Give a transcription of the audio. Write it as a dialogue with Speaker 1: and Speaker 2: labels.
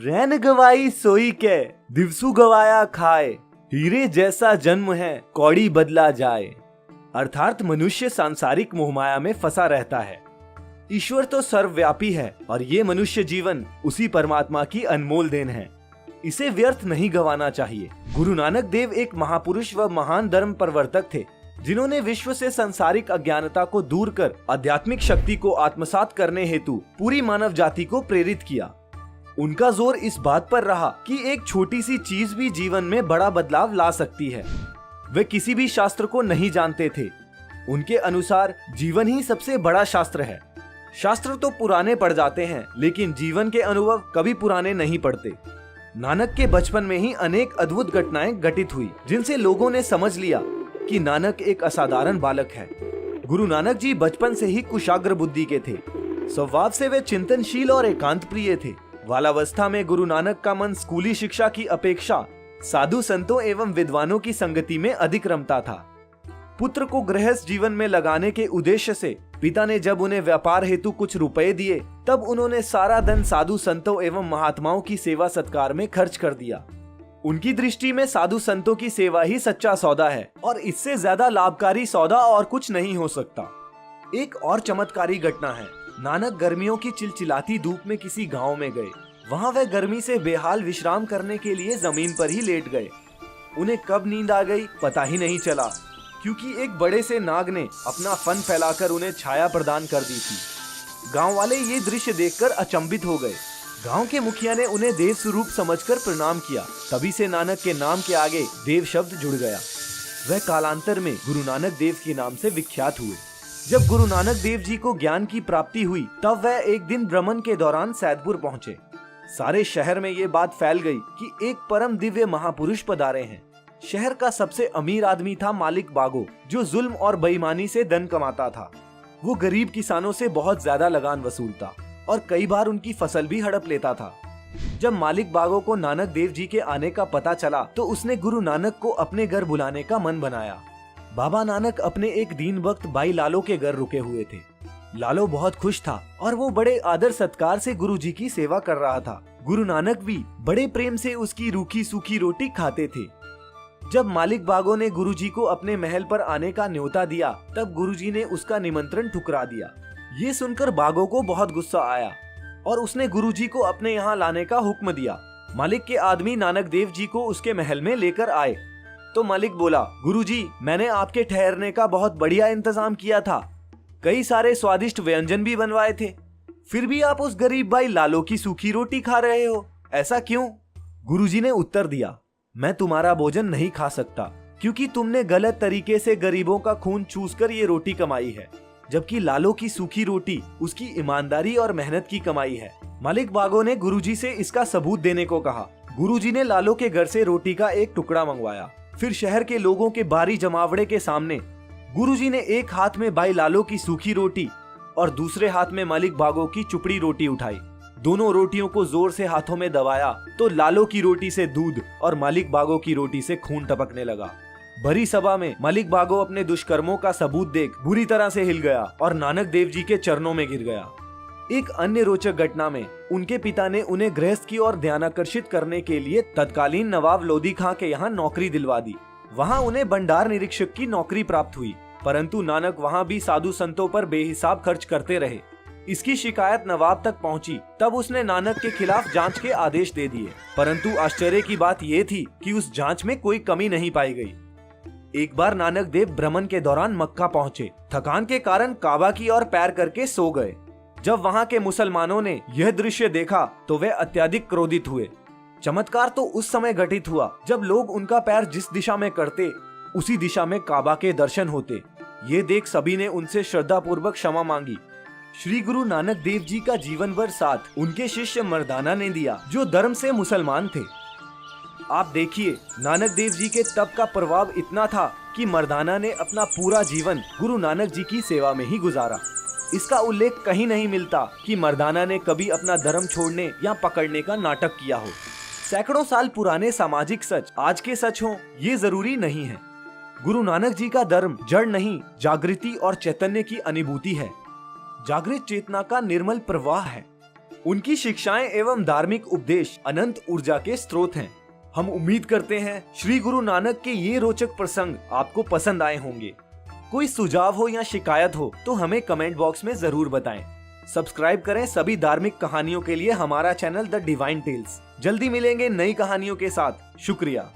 Speaker 1: रैन गवाई सोई के दिवसु गवाया खाए, हीरे जैसा जन्म है कौड़ी बदला जाए। अर्थात मनुष्य सांसारिक मोहमाया में फंसा रहता है। ईश्वर तो सर्वव्यापी है और ये मनुष्य जीवन उसी परमात्मा की अनमोल देन है। इसे व्यर्थ नहीं गंवाना चाहिए। गुरु नानक देव एक महापुरुष व महान धर्म प्रवर्तक थे, जिन्होंने विश्व से सांसारिक अज्ञानता को दूर कर आध्यात्मिक शक्ति को आत्मसात करने हेतु पूरी मानव जाति को प्रेरित किया। उनका जोर इस बात पर रहा कि एक छोटी सी चीज भी जीवन में बड़ा बदलाव ला सकती है। वे किसी भी शास्त्र को नहीं जानते थे। उनके अनुसार जीवन ही सबसे बड़ा शास्त्र है। शास्त्र तो पुराने पड़ जाते हैं, लेकिन जीवन के अनुभव कभी पुराने नहीं पड़ते। नानक के बचपन में ही अनेक अद्भुत घटनाएं घटित हुई, जिनसे लोगों ने समझ लिया कि नानक एक असाधारण बालक है। गुरु नानक जी बचपन से ही कुशाग्र बुद्धि के थे। स्वभाव से वे चिंतनशील और एकांत प्रिय थे। बालावस्था में गुरु नानक का मन स्कूली शिक्षा की अपेक्षा साधु संतों एवं विद्वानों की संगति में अधिक रमता था। पुत्र को गृहस्थ जीवन में लगाने के उद्देश्य से पिता ने जब उन्हें व्यापार हेतु कुछ रुपए दिए, तब उन्होंने सारा धन साधु संतों एवं महात्माओं की सेवा सत्कार में खर्च कर दिया। उनकी दृष्टि में साधु संतों की सेवा ही सच्चा सौदा है और इससे ज्यादा लाभकारी सौदा और कुछ नहीं हो सकता। एक और चमत्कारी घटना है। नानक गर्मियों की चिलचिलाती धूप में किसी गांव में गए। वहां वे गर्मी से बेहाल विश्राम करने के लिए जमीन पर ही लेट गए। उन्हें कब नींद आ गई पता ही नहीं चला, क्योंकि एक बड़े से नाग ने अपना फन फैलाकर उन्हें छाया प्रदान कर दी थी। गांव वाले ये दृश्य देखकर अचंभित हो गए। गांव के मुखिया ने उन्हें देव स्वरूप समझकर प्रणाम किया। तभी से नानक के नाम के आगे देव शब्द जुड़ गया। वह कालांतर में गुरु नानक देव के नाम से विख्यात हुए। जब गुरु नानक देव जी को ज्ञान की प्राप्ति हुई, तब वह एक दिन भ्रमण के दौरान सैदपुर पहुंचे। सारे शहर में ये बात फैल गई कि एक परम दिव्य महापुरुष पधारे हैं। शहर का सबसे अमीर आदमी था मालिक बागो, जो जुल्म और बेईमानी से धन कमाता था। वो गरीब किसानों से बहुत ज्यादा लगान वसूलता और कई बार उनकी फसल भी हड़प लेता था। जब मालिक बागो को नानक देव जी के आने का पता चला, तो उसने गुरु नानक को अपने घर बुलाने का मन बनाया। बाबा नानक अपने एक दीन भक्त भाई लालो के घर रुके हुए थे। लालो बहुत खुश था और वो बड़े आदर सत्कार से गुरु जी की सेवा कर रहा था। गुरु नानक भी बड़े प्रेम से उसकी रूखी सूखी रोटी खाते थे। जब मालिक बागो ने गुरु जी को अपने महल पर आने का न्योता दिया, तब गुरु जी ने उसका निमंत्रण ठुकरा दिया। ये सुनकर बागो को बहुत गुस्सा आया और उसने गुरु जी को अपने यहाँ लाने का हुक्म दिया। मालिक के आदमी नानक देव जी को उसके महल में लेकर आए तो मालिक बोला, गुरुजी, मैंने आपके ठहरने का बहुत बढ़िया इंतजाम किया था। कई सारे स्वादिष्ट व्यंजन भी बनवाए थे, फिर भी आप उस गरीब भाई लालो की सूखी रोटी खा रहे हो, ऐसा क्यों? गुरुजी ने उत्तर दिया, मैं तुम्हारा भोजन नहीं खा सकता, क्योंकि तुमने गलत तरीके से गरीबों का खून चूसकर ये रोटी कमाई है, जबकि लालो की सूखी रोटी उसकी ईमानदारी और मेहनत की कमाई है। मालिक बागो ने गुरुजी से इसका सबूत देने को कहा। गुरुजी ने लालो के घर से रोटी का एक टुकड़ा मंगवाया। फिर शहर के लोगों के भारी जमावड़े के सामने गुरुजी ने एक हाथ में भाई लालो की सूखी रोटी और दूसरे हाथ में मालिक बागो की चुपड़ी रोटी उठाई। दोनों रोटियों को जोर से हाथों में दबाया तो लालो की रोटी से दूध और मालिक बागो की रोटी से खून टपकने लगा। भरी सभा में मालिक बागो अपने दुष्कर्मों का सबूत देख बुरी तरह से हिल गया और नानक देव जी के चरणों में गिर गया। एक अन्य रोचक घटना में उनके पिता ने उन्हें गृहस्थ की ओर ध्यानाकर्षित करने के लिए तत्कालीन नवाब लोधी खां के यहाँ नौकरी दिलवा दी। वहाँ उन्हें भंडार निरीक्षक की नौकरी प्राप्त हुई, परंतु नानक वहाँ भी साधु संतों पर बेहिसाब खर्च करते रहे। इसकी शिकायत नवाब तक पहुँची, तब उसने नानक के खिलाफ जांच के आदेश दे दिए, परंतु आश्चर्य की बात यह थी कि उस जांच में कोई कमी नहीं पाई गई। एक बार नानक देव भ्रमण के दौरान मक्का पहुँचे। थकान के कारण काबा की ओर पैर करके सो गए। जब वहां के मुसलमानों ने यह दृश्य देखा तो वे अत्यधिक क्रोधित हुए। चमत्कार तो उस समय घटित हुआ जब लोग उनका पैर जिस दिशा में करते, उसी दिशा में काबा के दर्शन होते। ये देख सभी ने उनसे श्रद्धा पूर्वक क्षमा मांगी। श्री गुरु नानक देव जी का जीवन भर साथ उनके शिष्य मर्दाना ने दिया, जो धर्म से मुसलमान थे। आप देखिए, नानक देव जी के तप का प्रभाव इतना था कि मर्दाना ने अपना पूरा जीवन गुरु नानक जी की सेवा में ही गुजारा। इसका उल्लेख कहीं नहीं मिलता कि मर्दाना ने कभी अपना धर्म छोड़ने या पकड़ने का नाटक किया हो। सैकड़ों साल पुराने सामाजिक सच आज के सच हो, ये जरूरी नहीं है। गुरु नानक जी का धर्म जड़ नहीं, जागृति और चैतन्य की अनुभूति है। जागृत चेतना का निर्मल प्रवाह है। उनकी शिक्षाएं एवं धार्मिक उपदेश अनंत ऊर्जा के स्रोत हैं। हम उम्मीद करते हैं श्री गुरु नानक के ये रोचक प्रसंग आपको पसंद आए होंगे। कोई सुझाव हो या शिकायत हो तो हमें कमेंट बॉक्स में जरूर बताएं। सब्सक्राइब करें सभी धार्मिक कहानियों के लिए हमारा चैनल द डिवाइन टेल्स। जल्दी मिलेंगे नई कहानियों के साथ। शुक्रिया।